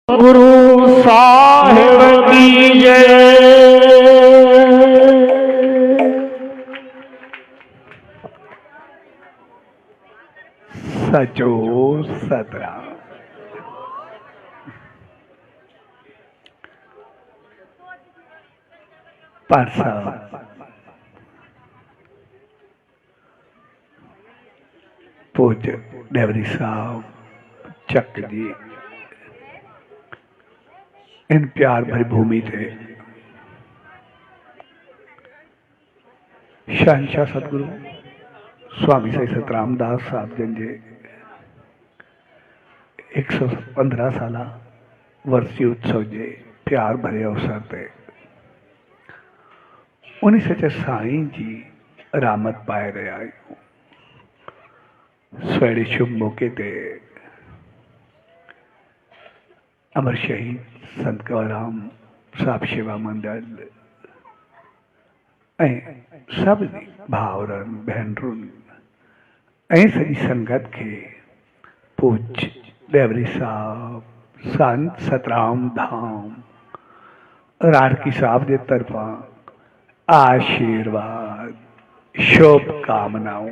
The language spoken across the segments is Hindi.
गुरु साहिब की जय। सचो सतरा पासा पूज्य डेवरी साहब चक जी इन प्यार भरी भूमि थे शहनशाह सतगुरु स्वामी सही सतराम दास साहब जन जे 115 साल वर्षी उत्सव जे प्यार भरे अवसर ते उन्हीं सचे साईं जी रामत पाए रहा आहियूं। सवेरे शुभ मौके ते अमर शहीद संत कंवरराम साहब शेवा मंडल सब भावरन भेनरुन सजी संगत के पूज्य डेवरी साहब संत सतराम धाम राड़की साहब के तरफा आशीर्वाद शुभकामनाओं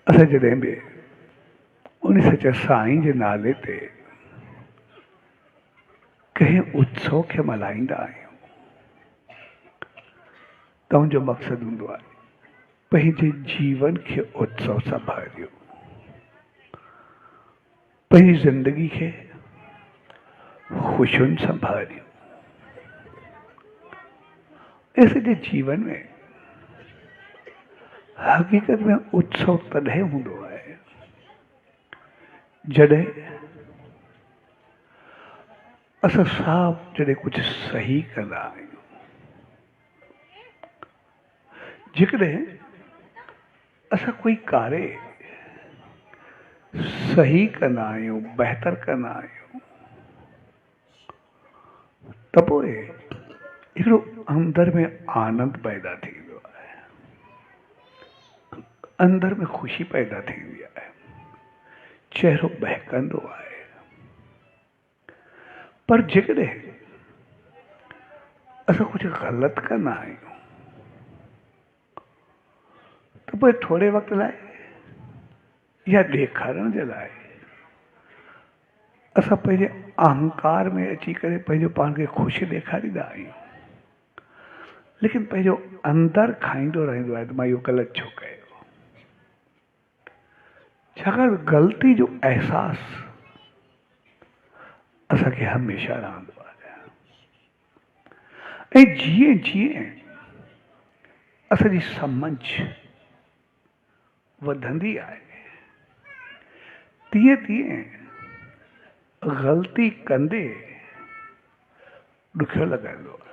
असां जॾहिं बि उन सचे साईं जे नाले ते कंहिं उत्सव खे मल्हाईंदा आहियूं त उनजो मक़सदु हूंदो आहे पंहिंजे जीवन खे उत्सव सां भरियो, पंहिंजी ज़िंदगी खे खुशियुनि सां भरियो। ऐसे जीवन में हकीकत में उत्सव तॾहिं हूंदो आहे जॾहिं असां साहब जॾहिं कुझु सही कंदा आहियूं, जेकॾहिं असां कोई कार्य सही कंदा आहियूं, बहितर कंदा आहियूं, त पोइ हिकिड़ो अंदर में आनंद पैदा थींदो आहे, अंदर में ख़ुशी पैदा थींदी आहे, चहिरो बहकंदो आहे। पर जेकॾहिं असां कुझु ग़लति कंदा आहियूं त पोइ थोरे वक़्त लाइ या ॾेखारण जे लाइ असां पंहिंजे अहंकार में अची करे पंहिंजो पाण खे ख़ुशि ॾेखारींदा आहियूं, लेकिन पंहिंजो अंदर खाईंदो रहंदो आहे त मां इहो ग़लति छो कयो। छाकाणि ग़लती जो अहसासु असांखे हमेशह रहंदो आहे ऐं जीअं जीअं असांजी समझ वधंदी आहे तीअं तीअं ग़लती कंदे ॾुखियो लॻंदो आहे।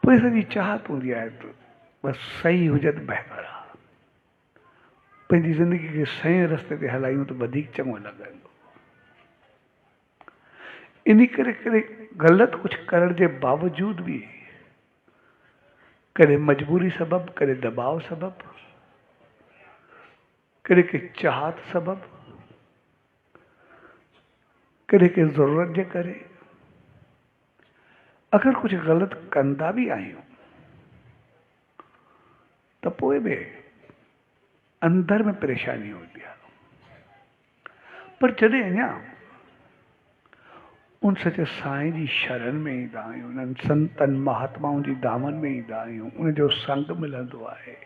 पोइ असांजी चाहत हूंदी आहे त बसि सही हुजे त बहितर आहे, पंहिंजी ज़िंदगी खे सही रस्ते ते हलायूं त वधीक चङो लॻंदो। इन करे ग़लति कुझु करण जे बावजूद बि कॾहिं मजबूरी सबबि, कॾहिं दबाव सबबि, कॾहिं के चाहत सबबि, कॾहिं के ज़रूरत जे करे अगरि कुझु ग़लति कंदा बि आहियूं त पोइ बि अंदर में परेशानी हूंदी आहे। पर जॾहिं अञा उन सचे साईं जी शरण में ईंदा आहियूं, उन्हनि संतनि महात्माउनि जी धामनि में ईंदा आहियूं, उनजो संग मिलंदो आहे,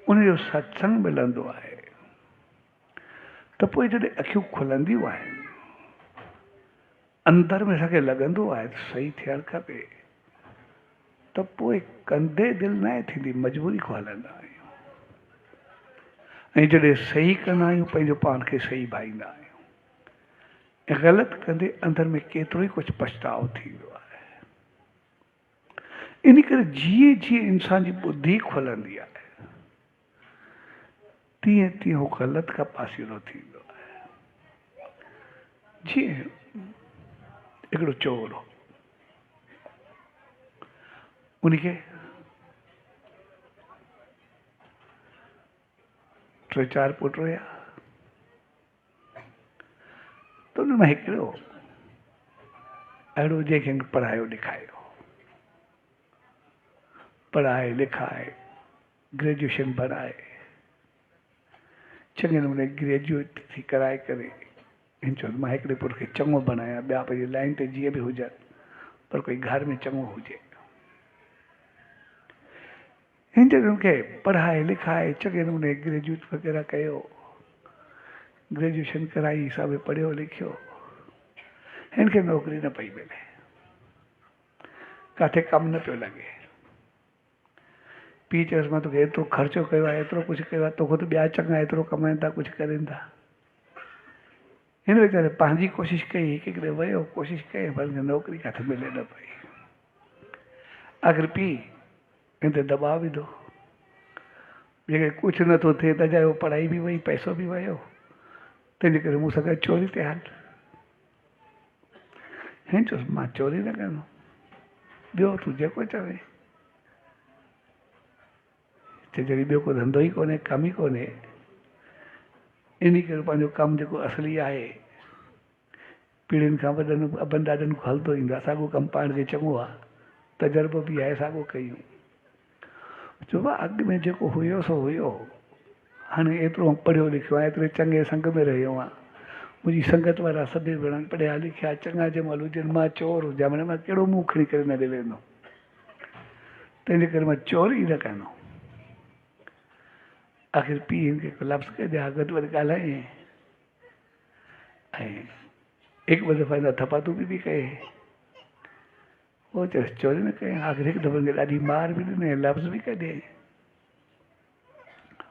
उनजो सत्संग मिलंदो आहे, त पोइ जॾहिं अखियूं खुलंदियूं आहिनि, अंदर में असांखे लॻंदो आहे त सही थियणु खपे, त पोइ कंदे दिलि न थींदी, मजबूरी खां हलंदा आहियूं। ऐं जॾहिं सही कंदा आहियूं पंहिंजो पाण खे सही भाईंदा आहियूं, ऐं ग़लति कंदे अंदर में केतिरो ई कुझु पछताव थींदो आहे। इन करे जीअं जीअं इंसान जी बुद्धि खुलंदी आहे तीअं तीअं हू ग़लति खां पासीरो थींदो आहे। जीअं हिकिड़ो चोर हो, उनखे टे चार पुट हुया। त उन मां हिकिड़ो अहिड़ो जंहिंखे पढ़ायो लिखायो, पढ़ाए लिखाए ग्रेजुएशन बनाए चङे नमूने ग्रेजुएट थी कराए करे हिन चयो मां हिकिड़े पुट खे चङो बनाया, ॿिया पंहिंजी लाइन ते जीअं बि हुजनि पर कोई घर में चङो हुजे। हिन चयो हुनखे पढ़ाए लिखाए चङे नमूने ग्रेजुएट वग़ैरह कयो, ग्रेजुएशन कराई, सभु पढ़ियो लिखियो, हिन खे नौकिरी न पई मिले, काथे कमु न पियो लॻे। पीउ चयोसि मां तोखे एतिरो ख़र्चो कयो आहे, एतिरो कुझु कयो आहे, तोखां त ॿिया चङा एतिरो कमाइनि था, कुझु करनि था। हिन वीचारे पंहिंजी कोशिशि कई, हिकिड़े वियो कोशिशि कई, पर नौकिरी काथे मिले न पई। आख़िर पीउ हिन ते दबाव विधो, जेके कुझु नथो थिए त जायो पढ़ाई बि वई, पैसो बि वियो, तंहिंजे करे मूं सां गॾु चोरी ते हल। हिन चयोसि मां चोरी न कंदुमि, ॿियो तूं जेको चवे। चए जॾहिं ॿियो को धंधो ई कोन्हे, कमु ई कोन्हे, इन करे पंहिंजो कमु जेको असली आहे पीढ़ियुनि खां वॾनि अबनि ॾाॾनि खां हलंदो ईंदो आहे, साॻियो कमु पाण खे चङो आहे, तजुर्बो बि आहे, साॻियो कयूं। चइबो आहे अॻु में जेको हुयो सो हुयो, हाणे एतिरो पढ़ियो लिखियो आहे, एतिरे चङे संग में रहियो आहे, मुंहिंजी संगत वारा सभई पढ़िया लिखिया चङा जंहिं महिल हुजनि, मां चोर हुजां, माना मां कहिड़ो मुंहुं खणी करे न ॾे वेंदो, तंहिंजे करे मां चोरी न कंदो। आख़िर पीउ हिन खे लफ़्ज़ कढिया, घटि वधि ॻाल्हाए ऐं हिकु ॿ दफ़ा हिन थपातू बि कए, पोइ चयोसि चोरी न कई। आख़िर हिकु दफ़ो हिनखे ॾाढी मार बि ॾिनई, लफ़्ज़ बि कढे,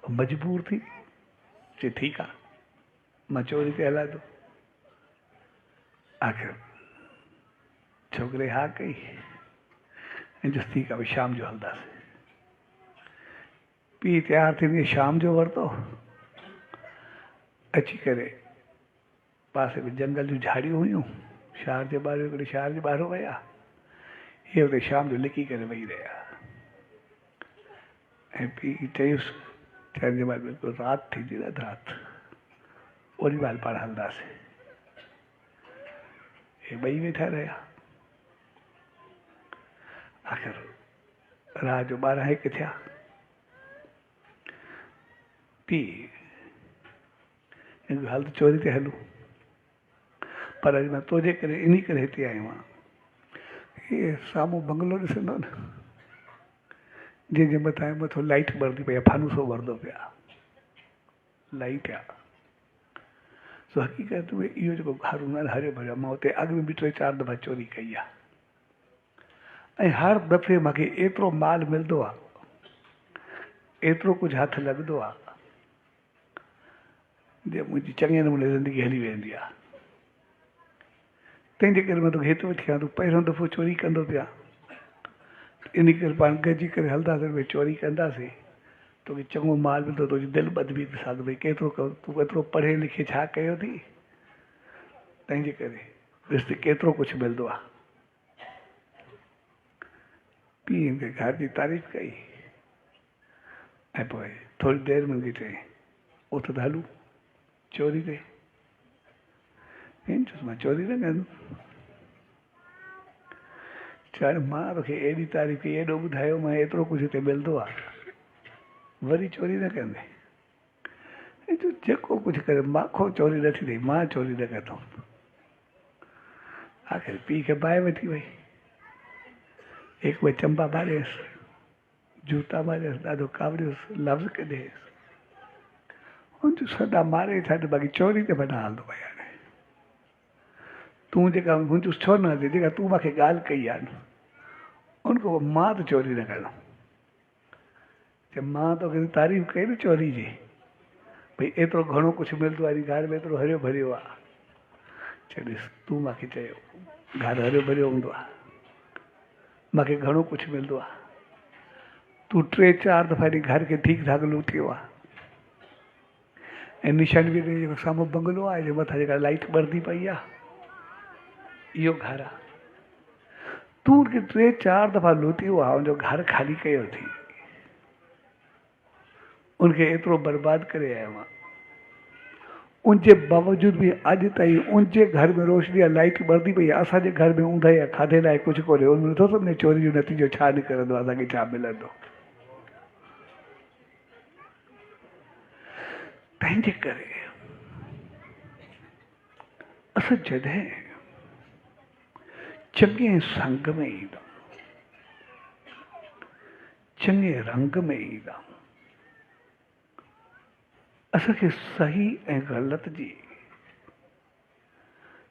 मजबूर थी चए ठीकु आहे मां चोरी ते हलां थो। आख़िर छोकिरे हा कई ऐं चयोसि ठीकु आहे शाम जो हलंदासीं। पीउ तयारु थी शाम जो वरितो, अची करे पासे में जंगल जूं झाड़ियूं हुयूं, शहर जे ॿाहिरि हिकिड़े शहर जे ॿाहिरि विया, इहे हुते शाम जो लिकी करे वेही रहिया ऐं पीउ चयुसि चइण जे महिल बिल्कुलु राति थींदी न राति, ओॾी महिल पाण हलंदासीं। हे ॿई वेठा रहिया। आख़िर रात जो 12-1 थिया। पीउ हल चोरी ते हलूं, पर अॼु मां तुंहिंजे करे इन करे हिते आयो आहियां, हे साम्हूं बंगलो ॾिसंदो न, जंहिंजे मथां लाइट ॿरंदी पई आहे, फानूसो ॿरंदो पिया, लाइट आहे। सो हक़ीक़त में इहो जेको घर हूंदो आहे हरियो भरियो, मां हुते अॻु में बि 3-4 दफ़ा चोरी कई आहे ऐं हर दफ़े मूंखे एतिरो माल मिलंदो आहे, एतिरो कुझु हथ लॻंदो आहे, जो मुंहिंजी चङे नमूने ज़िंदगी हली वेंदी आहे। तंहिंजे करे मां तोखे हिते वठी आहियां, तूं पहिरियों दफ़ो चोरी कंदो पिया, इन करे पाण गॾिजी करे हलंदासीं, भई चोरी कंदासीं, तोखे चङो माल मिलंदो, तुंहिंजी दिलि ॿधबी थी सघ, भई केतिरो तूं एतिरो पढ़े लिखे छा कयो थी, तंहिंजे करे ॾिस केतिरो कुझु मिलंदो आहे। पीउ हिन खे घर जी तारीफ़ कई ऐं पोइ थोरी देरि में मूंखे चई उथ त हलूं चोरी ते। हिन चयोसि मां चोरी न कंदुमि। चयो मां तोखे एॾी तारीफ़ कई, एॾो ॿुधायो, मां एतिरो कुझु हिते मिलंदो आहे, वरी चोरी न कंदे। जेको कुझु करे माखो चोरी न थी, मां चोरी न कंदुमि। आख़िर पीउ खे बाहि वठी वई, हिकु ॿ चंबा मारियसि, जूता मारियसि, ॾाढो कावड़ियोसि, लफ़्ज़ कढियसि, हुन जो सदा मारे छॾ, बाक़ी चोरी ते मना हलंदो भई। हाणे तूं जेका मुंहिंजो छो न हले, जेका तूं मूंखे ॻाल्हि कई आहे न, उनखां पोइ मां त चोरी न कंदुमि। चए मां तोखे तारीफ़ कई न चोरी जी, भई एतिरो घणो कुझु मिलंदो आहे, घर में एतिरो हरियो भरियो आहे। चए ॾिस तूं मूंखे चयो घर हरियो भरियो हूंदो आहे, मूंखे घणो कुझु मिलंदो आहे, तूं 3-4 दफ़ा हेॾे घर खे ठीकु ठाक लूटियो आहे ऐं निशान बि जेको साम्हूं बंगलो आहे, जे मथां जेका लाइट ॿरंदी पई आहे, इहो घर आहे। तूं उनखे 3-4 दफ़ा लूटियो आहे, हुनजो घर ख़ाली कयो थी, उनखे एतिरो बर्बाद करे आयो आहियां। उनजे बावजूद भी अॼु ताईं उनजे घर में रोशनी लाइट ॿरंदी पई आहे, असांजे घर में ऊंदहि या खाधे लाइ कुझु कोन्हे। उन नथो सम्झे चोरी जो नतीजो छा निकिरंदो, असांखे छा मिलंदो। तंहिंजे करे असां जॾहिं चङे संग में ईंदा, चङे रंग में ईंदा, असांखे सही ऐं ग़लति जी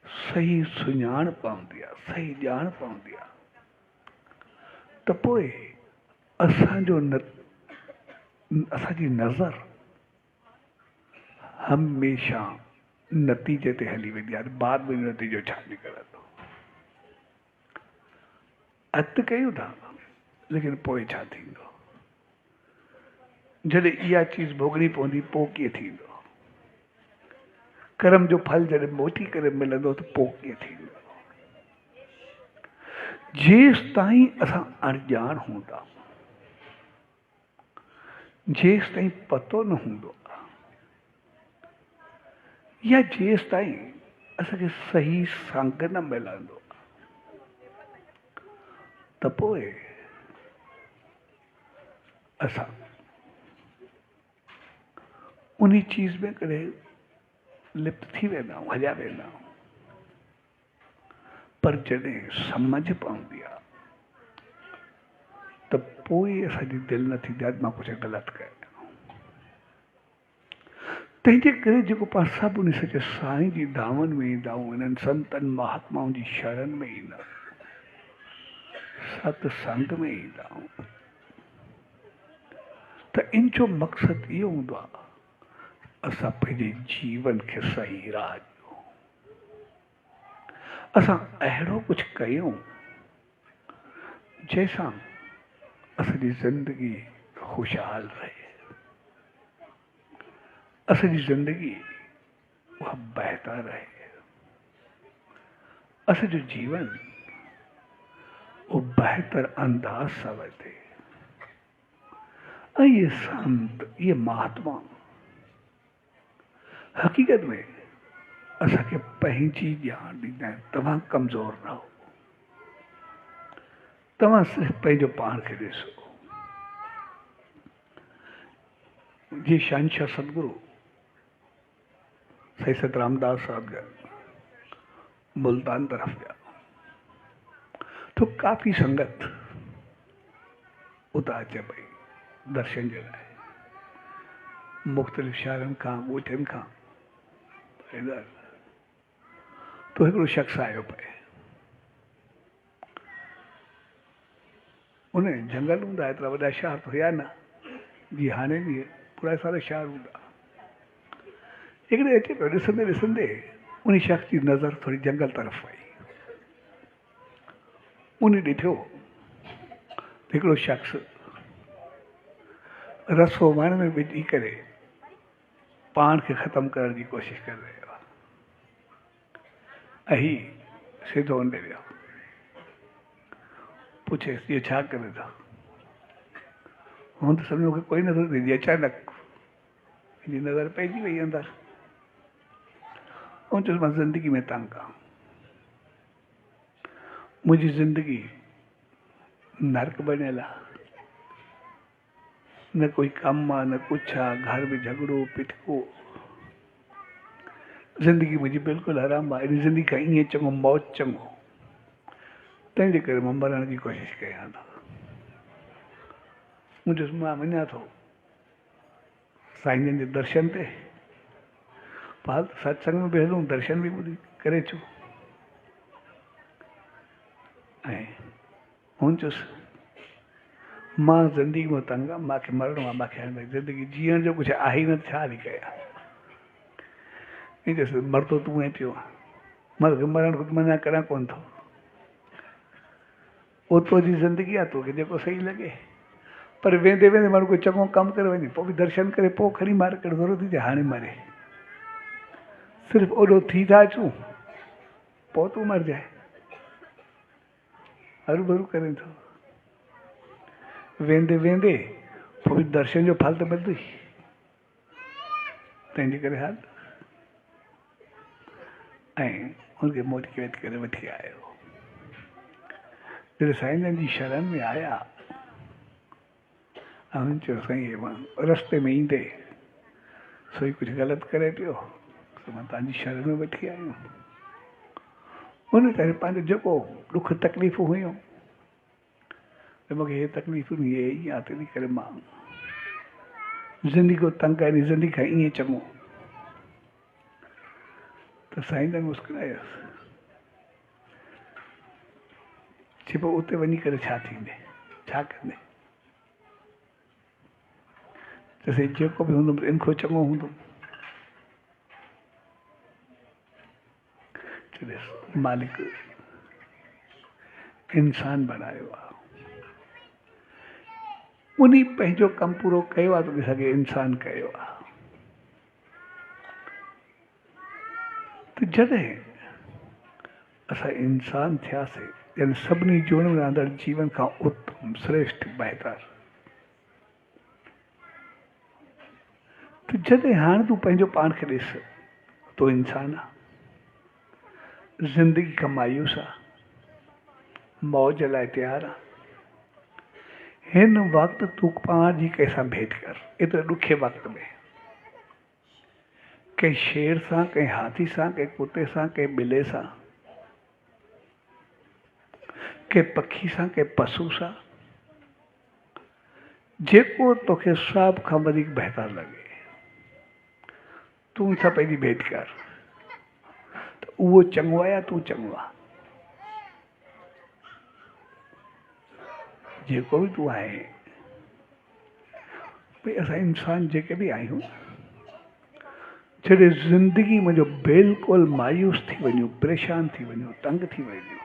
सही सुञाण पवंदी आहे, सही ॼाण पवंदी आहे, त पोइ असांजी नज़र हमेशह नतीजे ते हली वेंदी आहे। बाद में नतीजो छा निकिरंदो अत कयूं था, लेकिन पोइ छा थींदो? जॾहिं इहा चीज़ भोगणी पवंदी पोइ कीअं थींदो? कर्म जो फल जॾहिं मोटी करे मिलंदो त पोइ कीअं थींदो? जेसि ताईं असां अणॼाण हूंदा, जेसि ताईं पतो न हूंदो, या जेसि ताईं असांखे सही संग न मिलंदो, त पोइ असां उन चीज़ में कॾहिं लिप्त थी वेंदा आहियूं, हलिया वेंदा आहियूं। पर जॾहिं सम्झ पवंदी आहे त पोइ असांजी दिलि न थींदी आहे मां कुझु ग़लति कयो। तंहिंजे करे जेको पाण सभु उन सचे साईं जी धामनि में ईंदा आहियूं, इन्हनि संतनि महात्माउनि जी शरण में ईंदा आहियूं, सत्संग में ईंदा आहियूं, त इन जो मक़सदु इहो हूंदो आहे असां पंहिंजे जीवन खे सही राह ॾियूं, असां अहिड़ो कुझु कयूं जंहिंसां असांजी ज़िंदगी ख़ुशहाल रहे, असांजी ज़िंदगी उहा बहितर रहे, असांजो जीवन वो बहितर अंदाज सां वधे। ऐं ये संत, ये महात्मा हक़ीक़त में असांखे पंहिंजी ॼाण ॾींदा आहिनि। तव्हां कमज़ोर न हो, तव्हां सिर्फ़ु पंहिंजो पाण खे ॾिसो। जी शहंशाह सतगुरु सही सत रामदास साहब जा मुल्तान तरफ विया तो काफ़ी संगत उतां अचे पई दर्शन जे लाइ, मुख़्तलिफ़ शहरनि खां ॻोठनि खां तो हिकिड़ो शख़्स आयो पए। उन जंगल हूंदा, एतिरा वॾा शहर त हुया न जीअं हाणे बि पूरा सारा शहर हूंदा। हिकिड़े अचे पियो, ॾिसंदे ॾिसंदे उन शख़्स जी नज़र थोड़ी जंगल तरफ़ वई। उन ॾिठो हिकिड़ो शख़्स रसो वण में विझी करे पाण खे ख़तमु करण जी कोशिश करे रहियो आहे। ऐं हीउ सिधो उन वियो, पुछेसि इहो छा करे थो? हूअं त सम्झो मूंखे कोई नज़र न ईंदी, अचानक मुंहिंजी नज़र पइजी वई अंदरि। ऐं चयोसि मां ज़िंदगी में तंग आहियां, मुंहिंजी ज़िंदगी नर्क बणियल आहे, न कोई कमु आहे न कुझु आहे, घर में झगड़ो पिटको, ज़िंदगी मुंहिंजी बिल्कुलु हराम आहे। इन ज़िंदगी खां ईअं चङो मौत चङो, तंहिंजे करे मां मरण जी कोशिशि कयां थो। मूं चयोसि मां वञा थो साईं जन जे दर्शन ते, पाल सत्संग में बि हलूं, दर्शन बि ॿुधी करे अचूं। ऐं हुन चयोसि मां ज़िंदगी में तंग आहियां, मूंखे मरणो आहे, मूंखे हाणे ज़िंदगी जीअण जो कुझु आहे ई न, छा हली कयां। ईअं चयोसि मरतो तूं ऐं पियो, मां तोखे मरण खां मना करां कोन थो। ओतिरो जी ज़िंदगी आहे, तोखे जेको सही लॻे। पर वेंदे वेंदे माण्हू कोई चङो कमु करे वञे, पोइ बि दर्शन करे पोइ खणी मारे, कहिड़ो ज़रूरत हुजे हाणे मरे। सिर्फ़ु ओॾो थी था अचूं पोइ तूं मरजांइ, हरू भरू करे थो। वेंदे वेंदे पोइ बि दर्शन जो फल त मिलंदो ई। तंहिंजे करे हल ऐं हुनखे मोटिवेट करे वठी आयो। जॾहिं साईं जन जी शरण में आया ऐं हुन चयो साईं हे मां रस्ते में ईंदे सोई कुझु ग़लति करे पियो त मां तव्हांजी शरण में वठी आयो। हुन करे पंहिंजो जेको ॾुख तकलीफ़ूं हुयूं त मूंखे हे तकलीफ़ूं इहे ई आहे तंहिं करे मां ज़िंदगी को तंग कयां ज़िंदगी खां ईअं चङो। त साईं जन मुस्कुरायसि चए पोइ उते वञी करे छा थींदे छा कंदे चइसि जेको बि हूंदो इन खां चङो हूंदो। चइसि मालिक इंसान बनायो आहे उन्ही पंहिंजो कमु पूरो कयो आहे त ॾिसंगे इंसान कयो आहे। त जॾहिं असां इंसान थियासीं यानी सभिनी जीवन में अंदरि जीवन खां उत्तम श्रेष्ठ बहितर त जॾहिं हाणे तूं पंहिंजो पाण खे ॾिस तो इंसान आहे ज़िंदगी खां मायूस आहे मौज लाइ तयारु आहे। हिन वक़्तु तूं पाण जी कंहिंसां भेंट कर एतिरे ॾुखे वक़्त में कंहिं शेर सां कंहिं हाथी सां कंहिं कुते सां कंहिं ॿिले सां कंहिं पखी सां कंहिं पशु सां जेको तोखे सभ खां वधीक बहितर लॻे तूं सां पंहिंजी भेंट कर त उहो चङो आहे या तूं चङो आहे। जेको बि तूं आहे भई असां इंसान जेके बि आहियूं जॾहिं ज़िंदगी मुंहिंजो बिल्कुलु मायूस थी वञूं परेशान थी वञूं तंग थी वञूं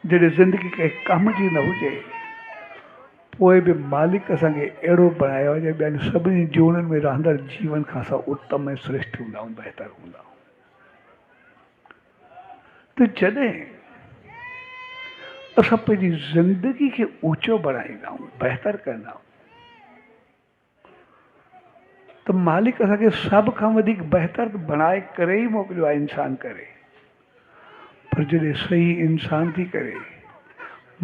जॾहिं ज़िंदगी कंहिं कम जी न हुजे पोइ बि मालिक असांखे अहिड़ो बणायो आहे जो ॿियनि सभिनी जीवननि में रहंदड़ जीवन खां असां उत्तम ऐं श्रेष्ठ हूंदा आहियूं बहितर हूंदा आहियूं। त जॾहिं असां पंहिंजी ज़िंदगी खे ऊचो बढ़ाईंदा आहियूं बहितर कंदा आहियूं त मालिक असांखे सभ खां वधीक बहितर बणाए करे ई मोकिलियो आहे इंसान करे। पर जॾहिं सही इंसान थी करे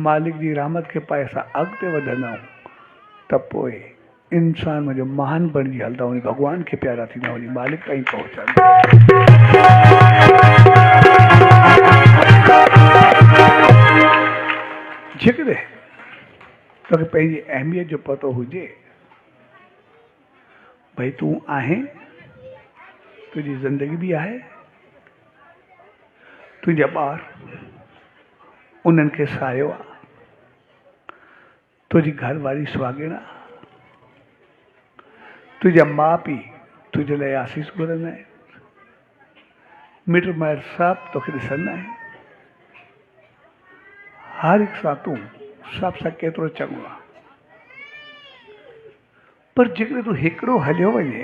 मालिक जी रहमत खे पाए असां अॻिते वधंदा आहियूं त पोइ इंसान मुंहिंजो महान बणिजी हलंदा वञी भॻवान खे प्यारा थींदा वञी मालिक ताईं पहुचंदा। जेकॾहिं तोखे पंहिंजी अहमियत जो पतो हुजे भई तूं आहे तुंहिंजी ज़िंदगी बि आहे तुंहिंजा ॿार उन्हनि खे सायो आहे तुंहिंजी घरवारी सुहागिण आहे तुंहिंजा माउ पीउ तुंहिंजे लाइ आसीस घुरंदा आहिनि मिट माइट सभु तोखे ॾिसंदा आहिनि हर हिकु सां तूं सभ सां केतिरो चङो आहे। पर जेकॾहिं तूं हिकिड़ो हलियो वञे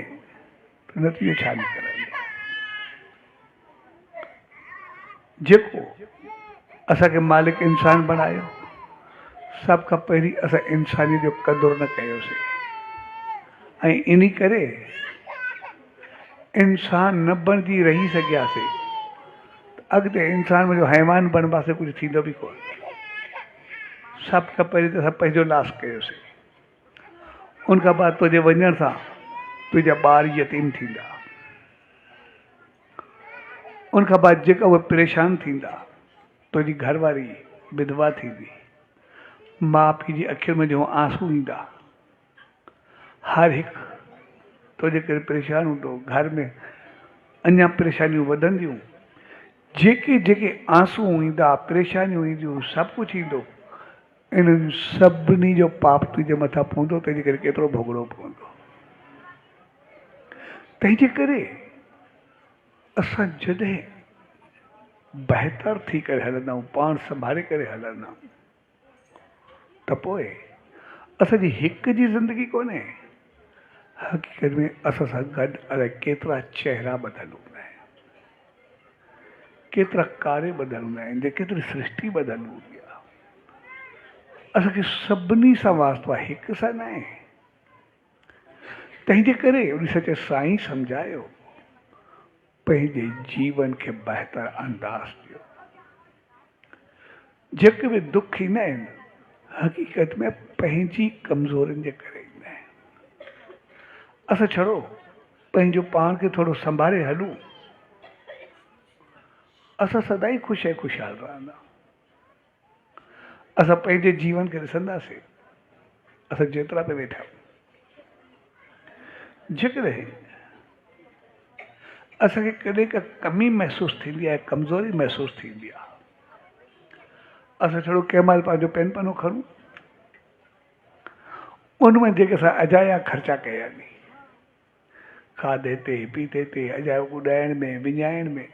त नतीजो छा निकिरंदो। जेको असांखे मालिक इंसान बणायो सभ खां पहिरीं असां इंसानियत जो क़दुरु न कयोसीं ऐं इन करे इंसान न बणिजी रही सघियासीं त अॻिते इंसान मुंहिंजो हैवान बणिबासीं कुझु थींदो बि कोन। सभ खां पहिरीं त असां पंहिंजो नाश कयोसीं उनखां बाद तुंहिंजे वञण सां तुंहिंजा ॿार यतीम थींदा उनखां बाद जेका उहे परेशान थींदा तुंहिंजी घरवारी विधवा थींदी माउ पीउ जी अखियुनि में जो आंसू ईंदा हर हिकु तुंहिंजे करे परेशान हूंदो घर में अञा परेशानियूं वधंदियूं जेके जेके आंसू ईंदा परेशानियूं ईंदियूं सभु कुझु ईंदो इन्हनि सभिनी जो पाप तुंहिंजे मथां पवंदो तंहिंजे करे केतिरो भोगड़ो पवंदो। तंहिंजे करे असां जॾहिं बहितर थी करे हलंदा आहियूं पाण संभाले करे हलंदा आहियूं त पोइ असांजी हिकु जी ज़िंदगी कोन्हे हक़ीक़त में असां सां गॾु अलाए केतिरा चहिरा ॿधल हूंदा आहिनि केतिरा कार्य ॿधल हूंदा आहिनि केतिरी सृष्टि ॿधल हूंदी आहे। असांखे सभिनी सां वास्तो आहे हिक सां न आहे। तंहिंजे करे उन सचे साईं सम्झायो, पंहिंजे जीवन खे बहितर अंदाज़ ॾियो। जेके बि दुख ईंदा आहिनि हक़ीक़त में पंहिंजी कमज़ोरियुनि जे करे ईंदा आहिनि। असां छड़ो पंहिंजो पाण खे थोरो संभाले हलूं, असां सदाई ख़ुशि ऐं ख़ुशहाल रहंदा। असां पंहिंजे जीवन खे ॾिसंदासीं, असां जेतिरा बि वेठा जेकॾहिं असांखे कॾहिं का कमी महसूसु थींदी आहे, कमज़ोरी महसूसु थींदी आहे, असां छड़ो कंहिं महिल पंहिंजो पेन पनो खणूं, उनमें जेके असां अजाया ख़र्चा कया आहिनि, खाधे ते पीते ते अजायो उॾाइण में विञाइण में,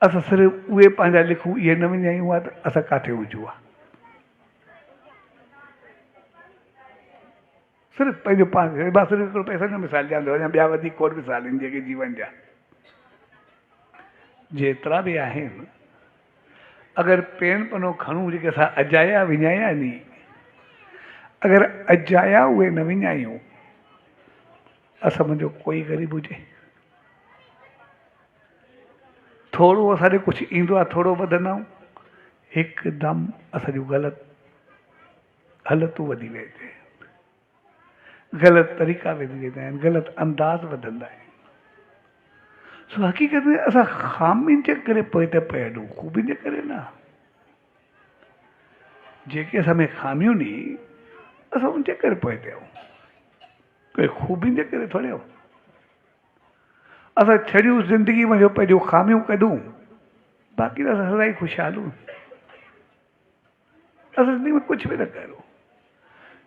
असां सिर्फ़ु उहे पंहिंजा लिखूं, इहे न विञायूं आहे त असां किथे हुजूं आहे। सिर्फ़ु पंहिंजो पाण खे मां सिर्फ़ु हिकिड़ो पैसनि जो मिसाल ॾियां थो, अञा ॿिया वधीक खोड़ मिसाल आहिनि जेके जीवन जा जेतिरा बि आहिनि। अगरि पेन पनो खणूं जेके असां अजाया विञाया नी, अगरि अजाया उहे न विञायूं, असां मुंहिंजो कोई ग़रीब हुजे, थोरो असांखे कुझु ईंदो आहे, थोरो वधंदा आहियूं, हिकदमि असांजूं ग़लति हालतूं वधी वेंदियूं आहिनि, ग़लति तरीक़ा वधी वेंदा आहिनि, ग़लति अंदाज़ वधंदा आहिनि। सो हक़ीक़त में असां ख़ामियुनि जे करे पोइ त पिया ख़ूबियुनि जे करे न। जेके असां में ख़ामियूं नी, असां उन जे करे पोइ थियूं, कोई ख़ूबियुनि जे करे थोरे हो। असां छड़ियूं ज़िंदगी में जो पंहिंजो ख़ामियूं कढूं, बाक़ी त असां सदाई ख़ुशहालूं। असां ज़िंदगी में कुझु बि न करूं,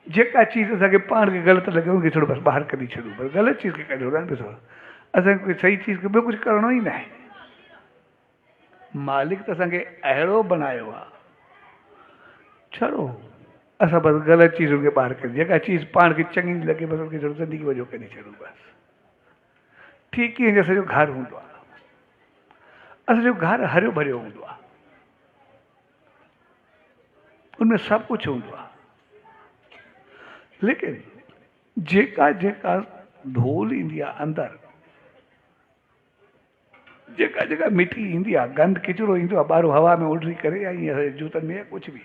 जेका चीज़ असांखे पाण खे ग़लति लॻे उनखे थोरो बसि ॿाहिरि कढी छॾूं, बसि ग़लति चीज़ खे कढूं, ॾिसो असांखे कोई सही चीज़ खे ॿियो कुझु करिणो ई न आहे। मालिक त असांखे अहिड़ो बनायो आहे, छड़ो असां बसि ग़लति चीज़ुनि खे ॿाहिरि कढी, जेका चीज़ पाण खे चङी लॻे बसि उनखे थोरो ज़िंदगी वजो कढी छॾूं बसि। ठीकु ईअं असांजो घरु हूंदो आहे, असांजो घरु हरियो भरियो हूंदो आहे, उनमें सभु कुझु हूंदो आहे, लेकिन जेका जेका धूल ईंदी आहे अंदरि, जेका जेका मिटी ईंदी आहे, गंद किचिरो ईंदो आहे ॿाहिरो हवा में उॾरी करे या ईअं असांजे जूतनि में या कुझु बि,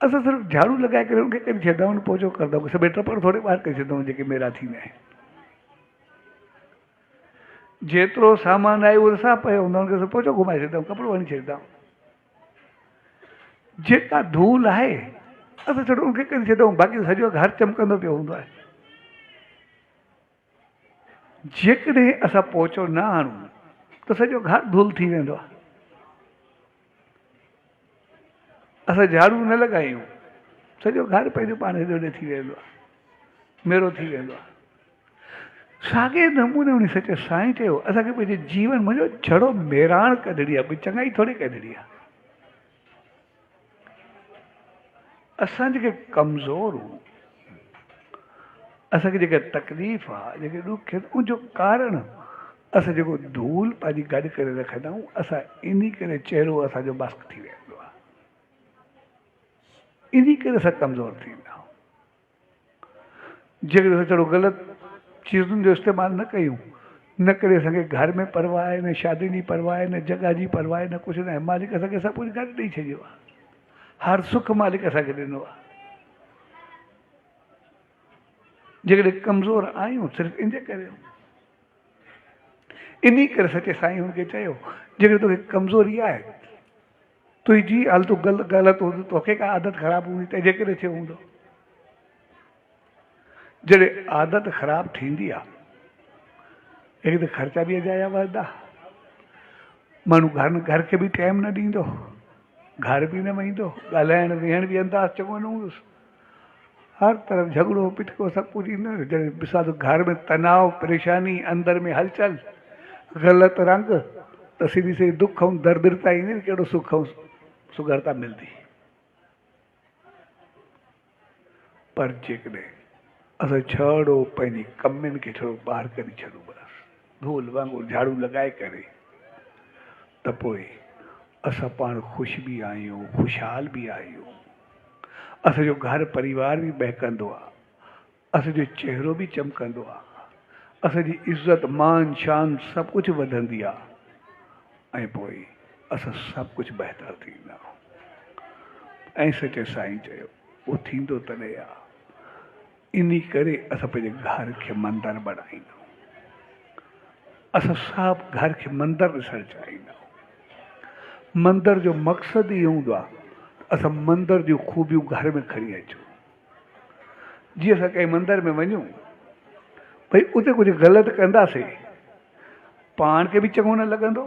असां सिर्फ़ु झाड़ू लॻाए करे उनखे करे छॾंदा आहियूं, पोचो कंदा आहियूं, सभु टपर थोरे ॿाहिरि करे छॾंदा आहियूं जेके मेरा थींदा आहिनि। जेतिरो सामान आहे उहो साफ़ पियो हूंदो आहे, उनखे पोचो घुमाए छॾंदा आहियूं, कपिड़ो हणी छॾंदा आहियूं। जेका धूल आहे असां छड़ो उनखे करे छॾंदा आहियूं, बाक़ी सॼो घर चमकंदो पियो हूंदो आहे। जेकॾहिं असां पोचो न हणूं त सॼो घर धूल थी वेंदो आहे। असां झाड़ू न लॻायूं, सॼो घर पंहिंजो पाण हेॾे होॾे थी वेंदो आहे, मेरो थी वेंदो आहे। साॻे नमूने उन सचे साईं चयो, असांखे पंहिंजे जीवन मुंहिंजो छड़ो मेराण कढणी आहे, कोई चङाई थोरी कढणी आहे। असां जेके कमज़ोर हूं, असांखे जेका तकलीफ़ आहे, जेके ॾुख आहिनि, उनजो कारण असां जेको धूल पंहिंजी गॾु करे रखंदा आहियूं, असां इन करे चहिरो असांजो मस्क थी वेंदो आहे, इन करे असां कमज़ोर थींदा आहियूं। जेकॾहिं असां थोरो ग़लति चीज़ुनि जो इस्तेमालु न कयूं, न करे असांखे घर में परवाह आहे, न शादी जी परवाह आहे, न जॻह जी परवाह आहे, न कुझु न आहे। मालिक असांखे सभु कुझु गॾु ॾेई छॾियो आहे, हर सुख मालिक असांखे ॾिनो आहे। जेकॾहिं कमज़ोर आहियूं सिर्फ़ु इन जे करे, इन करे सचे साईं हुनखे चयो, जेकॾहिं तोखे कमज़ोरी आहे, तुंहिंजी हालतूं ग़लति हूंदी, तोखे का आदत ख़राबु हूंदी, तंहिंजे करे थियो हूंदो। जॾहिं आदत ख़राबु थींदी आहे, हिकु त ख़र्चा बि अजाया वधंदा, माण्हू घर खे बि टाइम न ॾींदो, घर बि न वेंदो, ॻाल्हाइण वेहण बि अंदाज़ चङो न हूंदुसि, हर तरफ़ झगड़ो पिटको सभु कुझु ईंदो। जॾहिं ॾिसां त घर में तनाव, परेशानी, अंदरि में हलचल, ग़लति रंग, त सिधी सिधी दुख ऐं दर्दिरता ईंदी, कहिड़ो सुख ऐं सुघरता मिलंदी। पर जेकॾहिं असां छड़ो पंहिंजी कमियुनि खे थोरो ॿाहिरि करे छॾूं, बसि धूल वांगुरु झाड़ू लॻाए करे, त पोइ असां पाण ख़ुशि बि आहियूं, ख़ुशहाल बि आहियूं, असांजो घर परिवार बि बहकंदो आहे, असो चेहरो भी चमकंदो आहे, असांजी इज़त मान शान सब कुछ वधंदी आहे ऐं पोइ असां सब कुछ बहितर थींदा ऐं सचे साईं चयो उहो थींदो तॾहिं आहे। इन करे असां पंहिंजे घर खे मंदरु बणाईंदा, असां सभु घर खे मंदरु ॾिसणु चाहींदा। मंदर जो मक़सदु इहो हूंदो आहे असां मंदर जूं खूबियूं घर में खणी अचूं। जीअं असां कंहिं मंदर में वञूं, भई उते कुझु ग़लति कंदासीं, पाण खे बि चङो न लॻंदो,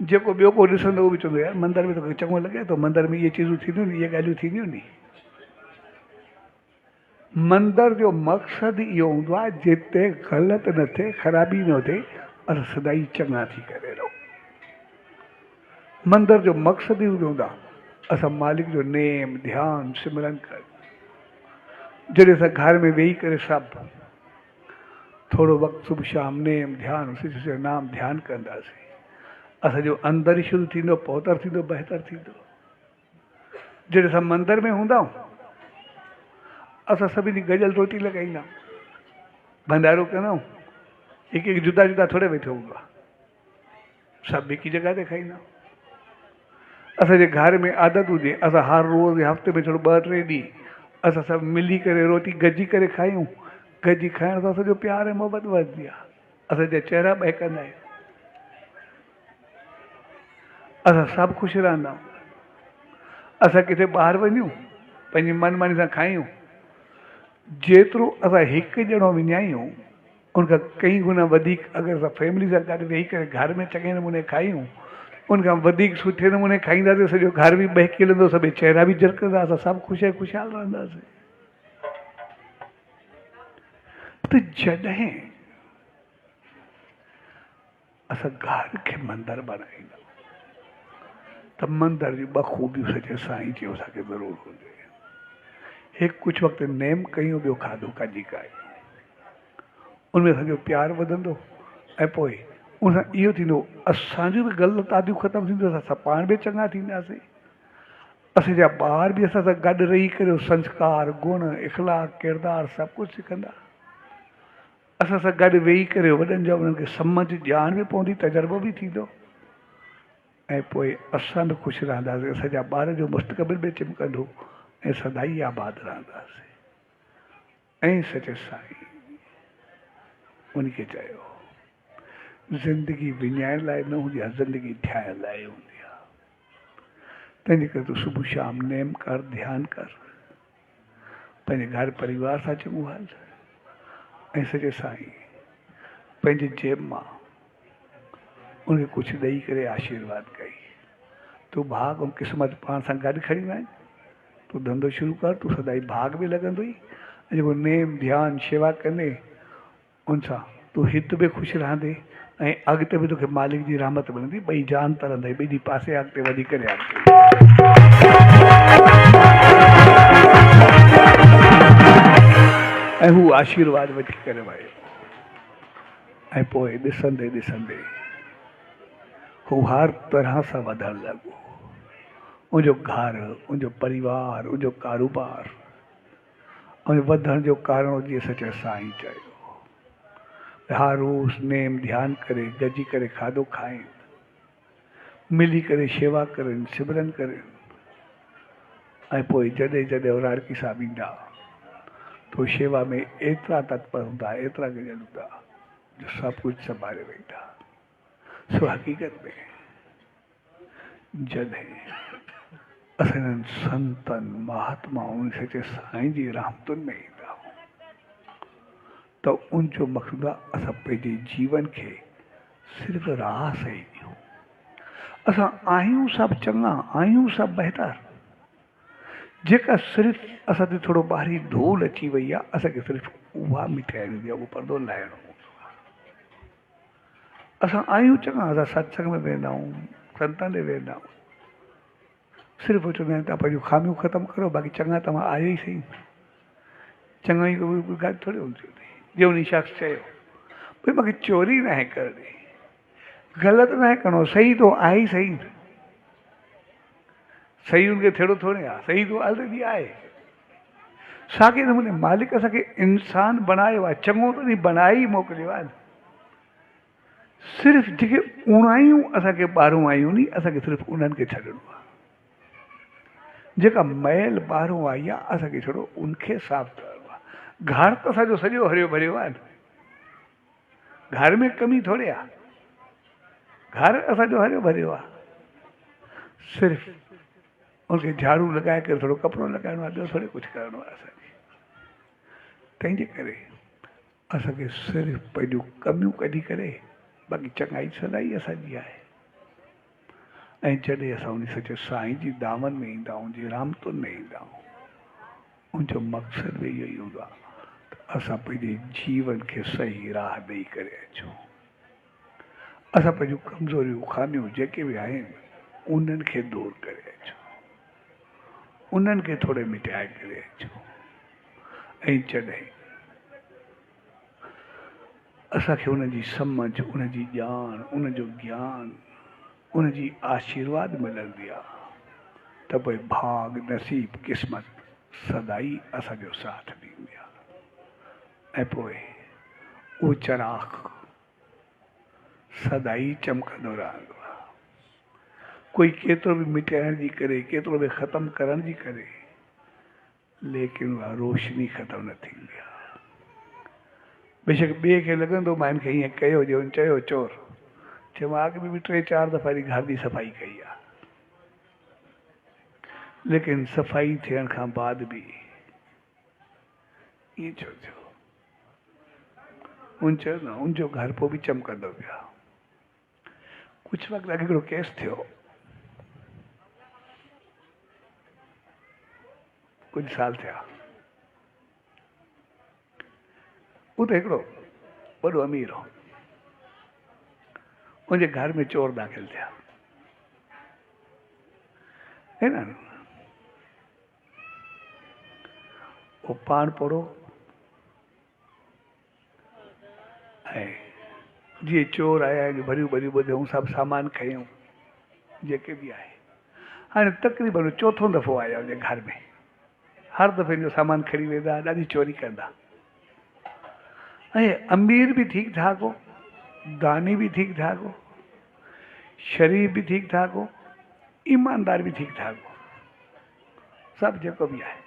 जेको ॿियो को ॾिसंदो उहो बि चवंदो यार मंदर में तोखे चङो लॻे थो, मंदर में इहे चीज़ूं थींदियूं नी, इहे ॻाल्हियूं थींदियूं नी। मंदर जो मक़सदु इहो हूंदो आहे जिते ग़लति न थिए, ख़राबी न थिए, असां सदाई चङा थी करे रहो। मंदर जो मक़सदु इहो हूंदो आहे असां मालिक जो नेम ध्यानु सिमरन कर। जॾहिं असां घर में वेही करे सभु थोरो वक़्तु सुबुह शाम नेम ध्यानु सिर नाम ध्यानु कंदासीं, असांजो अंदरि ई शुरू थींदो, पौतर थींदो, बहितर थींदो। जॾहिं असां मंदर में हूंदा आहियूं असां सभिनी गजल रोटी लॻाईंदा, भंडारो कंदा आहियूं, हिकु हिकु जुदा जुदा थोरे वेठो हूंदो आहे, सभु हिकु ई जॻह ते खाईंदा। असांजे घर में आदत हुजे असां हर रोज़ हफ़्ते में थोरो 2-3 ॾींहं असां सभु मिली करे रोटी गॾिजी करे खायूं। गॾिजी खाइण सां असांजो प्यार ऐं मोहबत वधंदी आहे, असांजा चहिरा बहकंदा आहिनि, असां सभु ख़ुशि रहंदा आहियूं। असां किथे ॿाहिरि वञूं पंहिंजी मनमानी सां खायूं, जेतिरो असां हिकु ॼणो विञायूं उनखां कई गुना वधीक अगरि असां फैमिली सां गॾु वेही करे घर में चङे नमूने खायूं, उनखां वधीक सुठे नमूने खाईंदासीं, सॼो घर बि बहकी हलंदो, सभई चहिरा बि झरकंदा, असां सभु ख़ुशि ऐं ख़ुशहाल रहंदासीं। त जॾहिं असां घर खे मंदरु बणाईंदा त मंदर जी 2 खूबियूं सचे साईं चयो असांखे ज़रूरु हुजे। हिकु कुझु वक़्तु नेम कयूं, ॿियो खाधो काजी खायूं, उनमें असांजो प्यारु वधंदो ऐं पोइ उनसां इहो थींदो असांजूं बि ग़लति आदियूं ख़तमु थींदियूं, असां पाण बि चङा थींदासीं, असांजा ॿार बि असां सां गॾु रही करे संस्कार गुण इख़लाक़ किरदारु सभु कुझु सिखंदा। असां सां गॾु वेही करे वॾनि जा उन्हनि खे सम्झ ॼाण बि पवंदी, तजुर्बो बि थींदो ऐं पोइ असां बि ख़ुशि रहंदासीं, असांजा ॿार जो मुस्तक़बिल बि चिमकंदो ऐं सदाई आबाद रहंदासीं। ऐं सचे साईं उनखे चयो ज़िंदगी विञाइण लाइ न हूंदी आहे, ज़िंदगी ठाहिण लाइ हूंदी आहे। तंहिंजे करे तूं सुबुह शाम नेम कर, ध्यानु कर, पंहिंजे घर परिवार सां चङो हल ऐं सचे साईं पंहिंजे जेब मां उनखे कुझु ॾेई करे आशीर्वाद कई। तूं भाग ऐं क़िस्मत पाण सां गॾु खणी वञ, तूं धंधो शुरू कर, तूं सदाई भाग बि लॻंदो ई, ऐं जेको नेम ध्यानु शेवा कंदे उन सां तूं हिते बि ख़ुशि रहंदे ऐं अॻिते बि तोखे मालिक जी रहमत मिलंदी। ॿई जान तरंदई, ॿिनी पासे अॻिते वधी करे ऐं हू आशीर्वाद वठी करे वियो ऐं पोइ ॾिसंदे ॾिसंदे हू हर तरह सां वधणु लॻो। उनजो घर, उनजो परिवार, उनजो कारोबार ऐं वधण जो कारण जीअं सचे साईं चयो, हर रोज़ नेम ध्यानु करे गॾिजी करे खाधो खाइनि, मिली करे शेवा करनि, सिमरन करनि ऐं पोइ जॾहिं जॾहिं औराड़की साहिब ईंदा तो शेवा में एतिरा तत्पर हूंदा, एतिरा गॾियल हूंदा जो सभु कुझु संभाले वेंदा। सो हक़ीक़त में जॾहिं असां संतनि महात्माउनि सचे साईं जी रहमतुनि में ईंदा तो उनजो मक़सदु आहे असां पंहिंजे जीवन खे सिर्फ़ु राह सही ॾियूं। असां आहियूं सभु चङा, आहियूं सभु बहितर, जेका सिर्फ़ु असां ते थोरो ॿाहिरी धूल अची वई आहे, असांखे सिर्फ़ु उहा मिटाइणी हूंदी आहे, उहो परदो लाहिणो हूंदो आहे। असां आहियूं चङा, असां सत्संग में वेंदा आहियूं, संतनि ॾे वेंदा आहियूं, सिर्फ़ु चवंदा आहिनि तव्हां पंहिंजूं ख़ामियूं ख़तमु करो, बाक़ी चङा तव्हां आहियो ई सही। चङा ई कोई ॻाल्हि थोरी हूंदी हुई जो उन शख़्स चयो भई मूंखे चोरी न आहे करणी, ग़लति न आहे करिणो, सही तो आहे ई सही, सही उनखे थियणो थोरे आहे, सही तो ऑलरेडी आहे। साॻे नमूने मालिक असांखे इंसान बनायो आहे, चङो त नहीं बनाई मोकिलियो आहे। सिर्फ़ जेके उणायूं असांखे ॿाहिरों आयूं नी, असांखे सिर्फ़ु उन्हनि खे छॾिणो आहे। जेका मैल ॿाहिरों आई आहे असांखे छड़ो उनखे साफ़ करणो आहे। घर त असांजो सॼो हरियो भरियो आहे, घर में कमी थोड़ी आहे, घर असांजो हरियो भरियो आहे। सिर्फ़ उनखे झाड़ू लॻाए करे थोरो कपिड़ो लॻाइणो आहे, ॿियो थोड़ी कुझु करणो आहे असांखे। तंहिंजे करे असांखे सिर्फ़ु पंहिंजूं कमियूं कढी करे, बाक़ी चङाई सदाई असांजी आहे। ऐं जॾहिं असां उन सचे साईं जी दामन में ईंदा आहियूं, जी रामतुनि में ईंदा आहियूं, उनजो मक़सदु बि इहो ई हूंदो आहे त असां पंहिंजे जीवन खे सही राह ॾेई करे अचूं। असां पंहिंजूं कमज़ोरियूं ख़ामियूं जेके बि आहिनि उन्हनि खे दूरि करे अचूं, उन्हनि खे थोरे मिटाए करे अचूं। ऐं जॾहिं असांखे उनजी सम्झ, उनजी ॼाण, उनजो ज्ञान, उनजी आशीर्वाद मिलंदी आहे त पोइ भाग, नसीब, क़िस्मत सदाई असांजो साथ ॾींदी आहे। ऐं पोइ उहो चराग सदाई चमकंदो रहंदो आहे। कोई केतिरो बि मिटाइण जी करे, केतिरो बि ख़तमु करण जी करे, लेकिन उहा रोशनी ख़तमु न थींदी आहे। बेशक ॿिए खे लॻंदो मां हिनखे हीअं कयो जो चयो चोर, चयो मां अॻ में बि 3-4 दफ़ा घर जी सफ़ाई कई आहे, लेकिन सफ़ाई थियण खां बाद बि ईअं छो थियो? उन चयो न उनजो घर पोइ बि चमकंदो पियो। कुझु वक़्तु अॻु हिकिड़ो केस थियो, कुझु साल थिया। उते हिकिड़ो वॾो अमीर हो, उनजे घर में चोर दाख़िल थिया। है न, वो पाण पढ़ो ऐं जीअं चोर आया आहिनि, भरियूं भरियूं ॿुधूं, सभु सामान खयूं जेके बि आहे। हाणे तक़रीबन चोथों दफ़ो आया उनजे घर में। हर दफ़े जो सामान खणी वेंदा, ॾाढी चोरी कंदा। ऐं अमीर बि ठीकु ठाक हो, दानी बि ठीकु ठाक हो, शरीफ भी ठीक ठाक हो, ईमानदार भी ठीक ठाक हो, सब जेको भी आहे।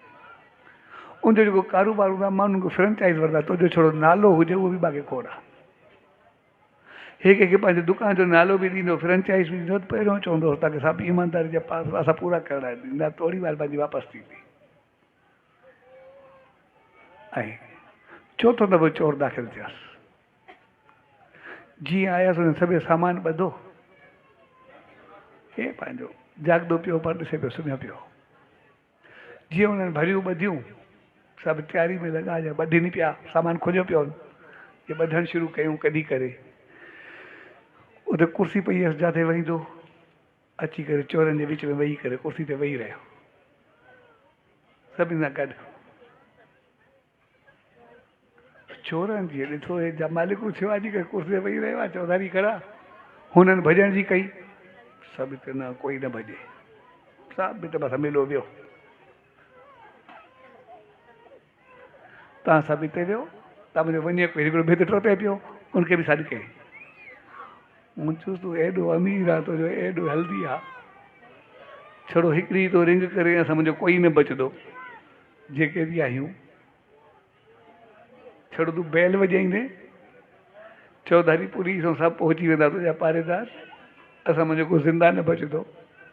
उनजो जेको कारोबार हूंदो आहे, माण्हुनि खे फ्रेंचाइज़ वठंदा, तुंहिंजो छड़ो नालो हुजे उहो बि बाक़ी खोड़ आहे। हिकु कंहिंखे पंहिंजे दुकान जो नालो बि ॾींदो, फ्रेंचाइज़ बि ॾींदो, त पहिरियों चवंदो तव्हांखे सभु ईमानदारी जा पास असां पूरा करणा आहिनि, न थोरी ॻाल्हि पंहिंजी वापसि थींदी। ऐं चोथों दफ़ो चोर दाख़िल थियसि। जीअं आयसि हुन सभु सामान ॿधो, हे पंहिंजो जाॻदो पियो पर ॾिसे पियो सुम्हियो पियो। जीअं हुननि भरियूं ॿधियूं, सभु तयारी में लॻा, या ॿधिनी पिया, सामान खुलियो पियो, ये ॿधणु शुरू कयूं कढी करे। उते कुर्सी पई हुयसि, जिथे वेहींदो, अची करे चोरनि जे विच में वेही करे कुर्सी ते वेही रहियो, सभिनी सां गॾु। चोरनि जी ॾिठो हे मालिक थियो, अची करे कुर्सी ते वेही रहियो आहे, चौधारी खड़ा। हुननि भॼण जी कई, सभु हिते न, कोई न भॼे, सभु हिते बसि मिलो वियो। तव्हां सभु हिते वियो, तव्हां मुंहिंजो वञे कोई हिकिड़ो भित टोटे पियो, उनखे बि सॾु कई। मूं चयुसि तूं एॾो अमीर आहे, तुंहिंजो एॾो हेल्दी आहे, छड़ो हिकिड़ी तो रिंग करे असां मुंहिंजो कोई न बचंदो, जेके बि आहियूं, छड़ो तूं बैल वॼाईंदे, चौधारी पुलिस ऐं सभु पहुची वेंदा तुंहिंजा पारेदार, असां मुंहिंजो को ज़िंदा न बचंदो,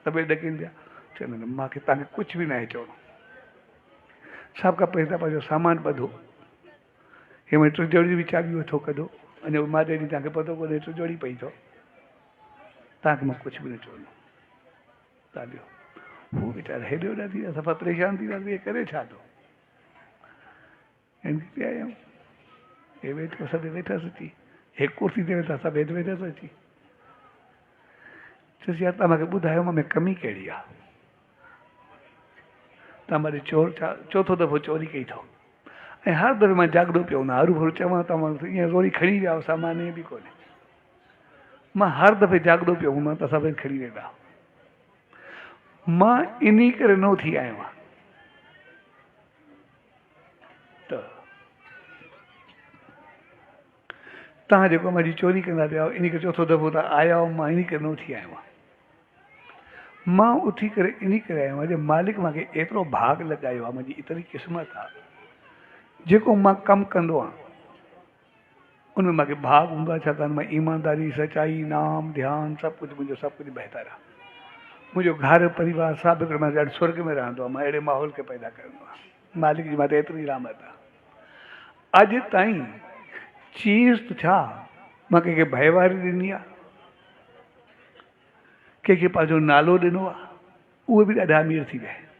सभई ॾकीनि पिया। चवंदा आहिनि मूंखे तव्हांखे कुझु बि न आहे चवणो, सभु खां पहिरीं त पंहिंजो सामान ॿधो, हे में टिजोरी बि चाबी वठो कढो, अञा मां जॾहिं तव्हांखे पतो कोन्हे टिजोरी पई अथव, तव्हांखे मां कुझु बि न चवंदो। तव्हां ॾियो, हू वीचारा हेॾे होॾा थी विया, सफ़ा परेशान थी विया, करे छा थो, हिन पिया आहियूं, हे वेठो सभु वेठसि अची, हिकु कुर्सी ते वेठा, सभु हेठि वेठसि अची। चयोसि यार तव्हां मूंखे ॿुधायो मां में कमी कहिड़ी आहे, तव्हां मां चोर चौथों दफ़ो चोरी कई अथव, ऐं हर दफ़े मां जाॻदो पियो हूंदो, हरू भरू चवां तव्हां ईअं रोड़ी खणी विया, सामान ईअं बि कोन्हे, मां हर दफ़े जाॻदो पियो हूंदो त सभई खणी वेंदा, मां इन करे नो थी आहियो आहियां। तव्हां जेको मुंहिंजी चोरी कंदा पिया इन करे चोथों दफ़ो त आया हो, मां इन करे न उथी आयो आहियां। मां उथी करे इन करे आयो आहियां जो मालिक मूंखे एतिरो भाग लॻायो आहे, मुंहिंजी एतिरी क़िस्मत आहे। जेको मां कमु कंदो आहियां उनमें मूंखे भाग हूंदो आहे, छाकाणि मां ईमानदारी, सचाई, नाम, ध्यानु सभु कुझु, मुंहिंजो सभु कुझु बहितर आहे। मुंहिंजो घर परिवार सभु हिकिड़ो, मां ॾाढो स्वर्ग में रहंदो आहे। मां अहिड़े माहौल खे पैदा कंदो आहियां। मालिक जी मां ते एतिरी रहमत आहे। अॼु ताईं चीज़ त छा मां कंहिंखे भयवारी ॾिनी आहे, कंहिंखे पंहिंजो नालो ॾिनो आहे, उहे बि ॾाढा अमीर थी विया आहिनि।